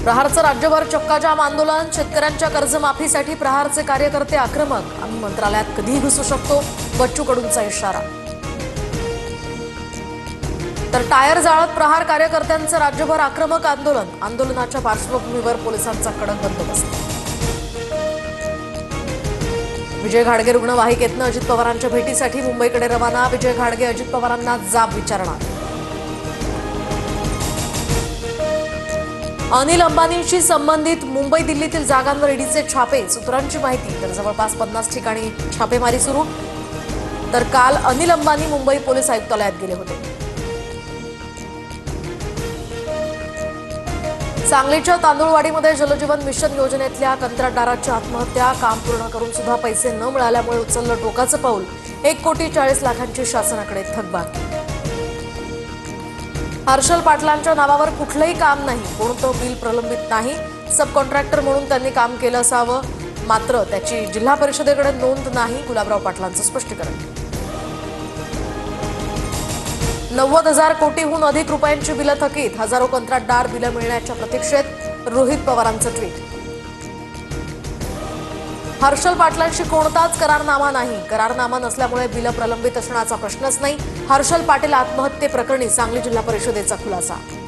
प्रहारचं राज्यभर चक्काजाम आंदोलन, शेतकऱ्यांच्या कर्जमाफीसाठी प्रहारचे कार्यकर्ते आक्रमक. आम्ही मंत्रालयात कधीही घुसू शकतो, बच्चू कडूंचा इशारा. तर टायर जाळत प्रहार कार्यकर्त्यांचं राज्यभर आक्रमक आंदोलन. आंदोलनाच्या पार्श्वभूमीवर पोलिसांचा कडक बंदोबस्त. विजय घाडगे रुग्णवाहिकेतनं अजित पवारांच्या भेटीसाठी मुंबईकडे रवाना. विजय घाडगे अजित पवारांना जाब विचारणार. अनिल अंबानींशी संबंधित मुंबई दिल्लीतील जागांवर ईडीचे छापे. सूत्रांची माहिती तर जवळपास 50 ठिकाणी छापेमारी सुरू. तर काल अनिल अंबानी मुंबई पोलीस आयुक्तालयात गेले होते. सांगलीच्या तांदुळवाडीमध्ये जलजीवन मिशन योजनेतल्या कंत्राटदाराची आत्महत्या. काम पूर्ण करून सुद्धा पैसे न मिळाल्यामुळे उचललं टोकाचं पाऊल. 1,40,00,00,000 शासनाकडे थकबाकी. हर्षल पाटलांच्या नावावर कुठलंही काम नाही, कोणतं बिल प्रलंबित नाही. सब कॉन्ट्रॅक्टर म्हणून त्यांनी काम केलं असावं, मात्र त्याची जिल्हा परिषदेकडे नोंद नाही. गुलाबराव पाटलांचं स्पष्टीकरण. 90,000 कोटीहून अधिक रुपयांची बिलं थकीत. हजारो कंत्राटदार बिलं मिळण्याच्या प्रतीक्षेत. रोहित पवारांचं ट्विट. हर्षल पाटलांशी कोणताच करारनामा नाही. करारनामा नसल्यामुळे बिलं प्रलंबित असण्याचा प्रश्नच नाही. हर्षल पाटील आत्महत्येप्रकरणी सांगली जिल्हा परिषदेचा खुलासा.